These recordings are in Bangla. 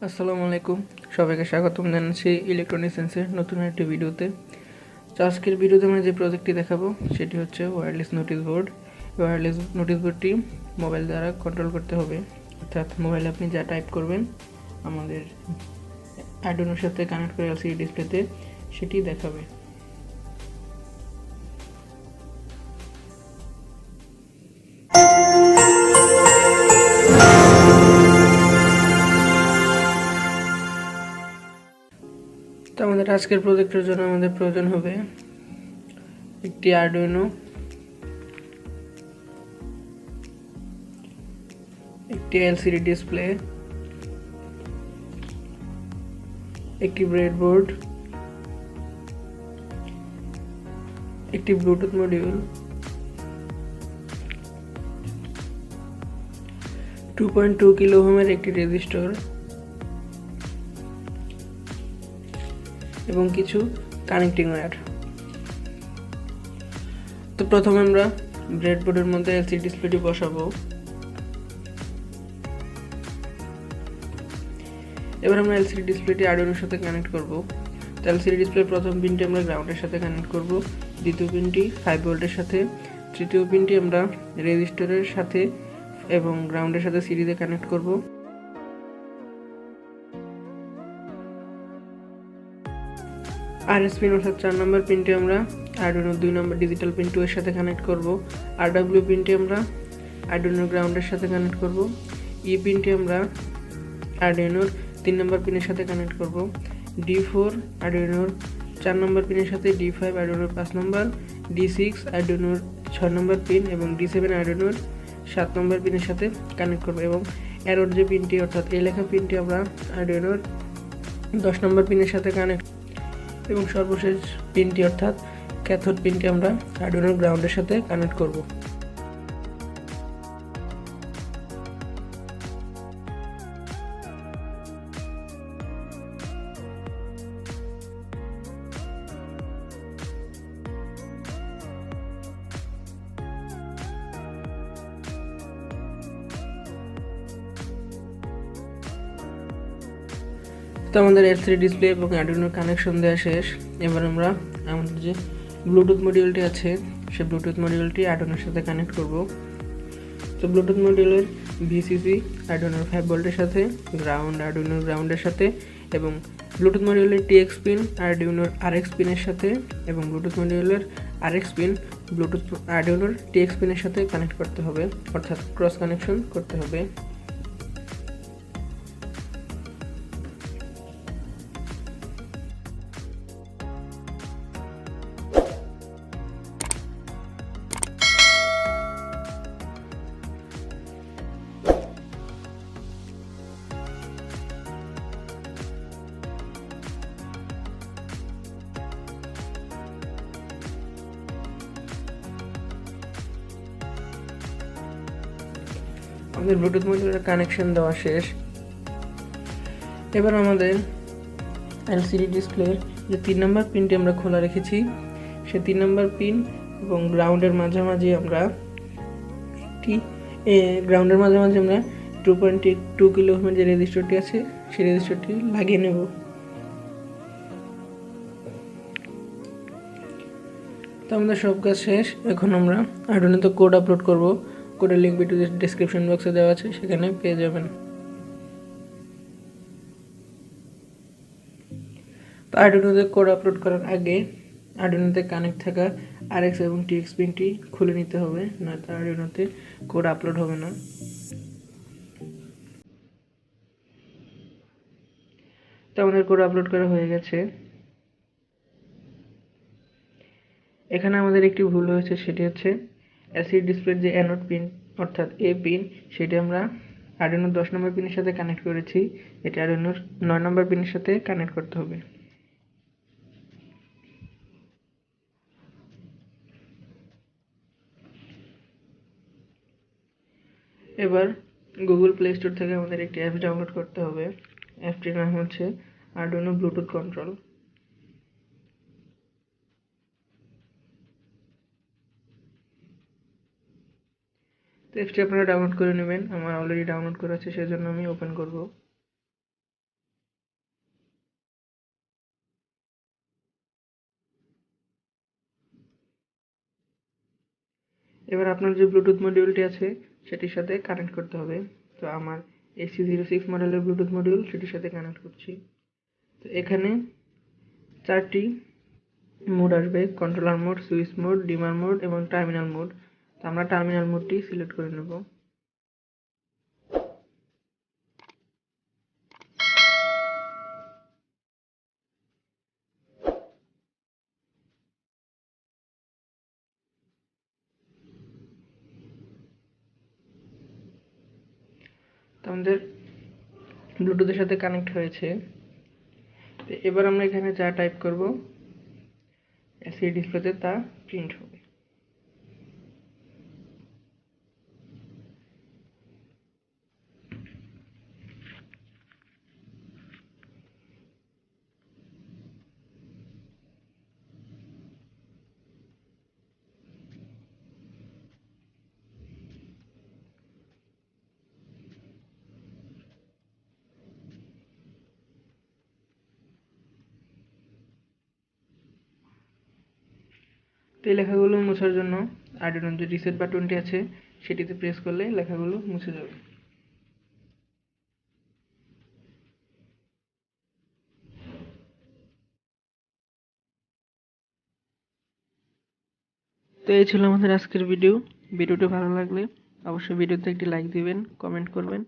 আসসালামু আলাইকুম, সবাইকে স্বাগতম জানাচ্ছি ইলেকট্রনিক সেন্সের নতুন একটি ভিডিওতে। তো আজকের ভিডিওতে আমরা যে প্রজেক্টটি দেখাবো সেটি হচ্ছে wireless notice board. Wireless notice বোর্ডটি মোবাইল দ্বারা কন্ট্রোল করতে হবে, অর্থাৎ মোবাইলে আপনি যা টাইপ করবেন আমাদের আরডুইনোর সাথে কানেক্ট করে এলসিডি ডিসপ্লেতে সেটি দেখাবে। তো আমাদের আজকের প্রজেক্টের জন্য আমাদের প্রয়োজন হবে একটি আরডুইনো, একটি এলসিডি ডিসপ্লে, একটি ব্রেডবোর্ড, একটি ব্লুটুথ মডিউল, 2.2 কিলো ওহমের একটি রেজিস্টর এবং কিছু কানেক্টিং ওয়্যার। তো প্রথমে আমরা ব্রেডবোর্ডের মধ্যে এলসিডি ডিসপ্লেটি বসাবো। এবার আমরা এলসিডি ডিসপ্লেটি আরডুইনোর সাথে কানেক্ট করব। তো এলসিডি ডিসপ্লের প্রথম পিনটি আমরা গ্রাউন্ডের সাথে কানেক্ট করব, দ্বিতীয় পিনটি 5 ভোল্টের সাথে, তৃতীয় পিনটি আমরা রেজিস্টরের সাথে এবং গ্রাউন্ডের সাথে সিরিজে কানেক্ট করব। আরএস পিন অর্থাৎ 4 নম্বর পিনটি আমরা আরডুইনোর 2 নম্বর ডিজিটাল পিন 2 এর সাথে কানেক্ট করব। আরডব্লিউ পিনটি আমরা আরডুইনোর গ্রাউন্ডের সাথে কানেক্ট করব। ই পিনটি আমরা আরডুইনোর 3 নম্বর পিনের সাথে কানেক্ট করব। D4 আরডুইনোর 4 নম্বর পিনের সাথে, D5 আরডুইনোর 5 নম্বর, D6 আরডুইনোর 6 নম্বর পিন এবং D7 আরডুইনোর 7 নম্বর পিনের সাথে কানেক্ট করব। এবং অ্যারোর যে পিনটি অর্থাৎ এই লেখা পিনটি আমরা আরডুইনোর 10 নম্বর পিনের সাথে কানেক্ট এবং সর্বশেষ পিনটি অর্থাৎ ক্যাথোড পিনটি আমরা আরডুইনোর গ্রাউন্ডের সাথে কানেক্ট করব। তো আমাদের এলসিডি ডিসপ্লে এবং আরডুইনোর কানেকশন দেওয়া শেষ। এবার আমরা আমাদের যে ব্লুটুথ মডিউলটি আছে সেই ব্লুটুথ মডিউলটি আরডুইনোর সাথে কানেক্ট করব। তো ব্লুটুথ মডিউলের ভিসিসি আরডুইনোর 5 ভোল্টের সাথে, গ্রাউন্ড আরডুইনোর গ্রাউন্ডের সাথে এবং ব্লুটুথ মডিউলের টিএক্স পিন আরডুইনোর আরএক্স পিনের সাথে এবং ব্লুটুথ মডিউলের আরএক্স পিন ব্লুটুথ আরডুইনোর টিএক্স পিনের সাথে কানেক্ট করতে হবে, অর্থাৎ ক্রস কানেকশন করতে হবে। আমাদের ব্লুটুথ মডিউলের কানেকশন দেওয়া শেষ। এবার আমাদের এলসিডি ডিসপ্লের যে 3 নম্বর পিনটি আমরা খোলা রেখেছি সেই 3 নম্বর পিন এবং গ্রাউন্ডের মাঝামাঝি আমরা 2.2 কিলো ওহমের যে রেজিস্টরটি আছে সেই রেজিস্টরটি লাগিয়ে নেব। তো আমাদের সব কাজ শেষ। এখন আমরা আরডুইনোতে কোড আপলোড করব। কোডের লিঙ্ক ভিডিও ডেসক্রিপশন বক্সে দেওয়া আছে, সেখানে পেয়ে যাবেন। তো আরডুইনোতে কোড আপলোড করার আগে আরডুইনোতে কানেক্ট থাকা আরএক্স এবং টিএক্স পিনটি খুলে নিতে হবে, নয়তো আরডুইনোতে কোড আপলোড হবে না। তো আমাদের কোড আপলোড করা হয়ে গেছে। এখানে আমাদের একটি ভুল হয়েছে, সেটি হচ্ছে এলসিডি ডিসপ্লের যে অ্যানোড পিন অর্থাৎ এ পিন সেটি আমরা আরডুইনোর 10 নম্বর পিনের সাথে কানেক্ট করেছি, এটি আরডুইনোর 9 নম্বর পিনের সাথে কানেক্ট করতে হবে। এবার গুগল প্লে স্টোর থেকে আমাদের একটি অ্যাপ ডাউনলোড করতে হবে। অ্যাপটির নাম হচ্ছে আরডুইনো ব্লুটুথ কন্ট্রোল। তো অ্যাপটি আপনারা ডাউনলোড করে নেবেন। আমার অলরেডি ডাউনলোড করা আছে, সেজন্য আমি ওপেন করব। এবার আপনার যে ব্লুটুথ মডিউলটি আছে সেটির সাথে কানেক্ট করতে হবে। তো আমার AC06 মডেলের ব্লুটুথ মডিউল সেটির সাথে কানেক্ট করছি। তো এখানে 4টি মোড আসবে: controller mode, switch mode, dimmer mode এবং টার্মিনাল মোড। তো আমরা টার্মিনাল মোডটি সিলেক্ট করে নেব। তো আমাদের ব্লুটুথের সাথে কানেক্ট হয়েছে। তো এবার আমরা এখানে যা টাইপ করব সেই ডিসপ্লেতে তা প্রিন্ট হবে। তো এই লেখাগুলো মোছার জন্য আর্ডিনোর যে রিসেট বাটনটি আছে সেটিতে প্রেস করলে লেখাগুলো মুছে যাবে। তো এই ছিল আমাদের আজকের ভিডিও। ভিডিওটি ভালো লাগলে অবশ্যই ভিডিওতে একটি লাইক দিবেন, কমেন্ট করবেন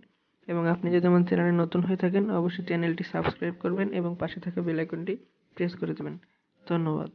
এবং আপনি যদি আমার চ্যানেলে নতুন হয়ে থাকেন অবশ্যই চ্যানেলটি সাবস্ক্রাইব করবেন এবং পাশে থাকা বেল আইকনটি প্রেস করে দেবেন। ধন্যবাদ।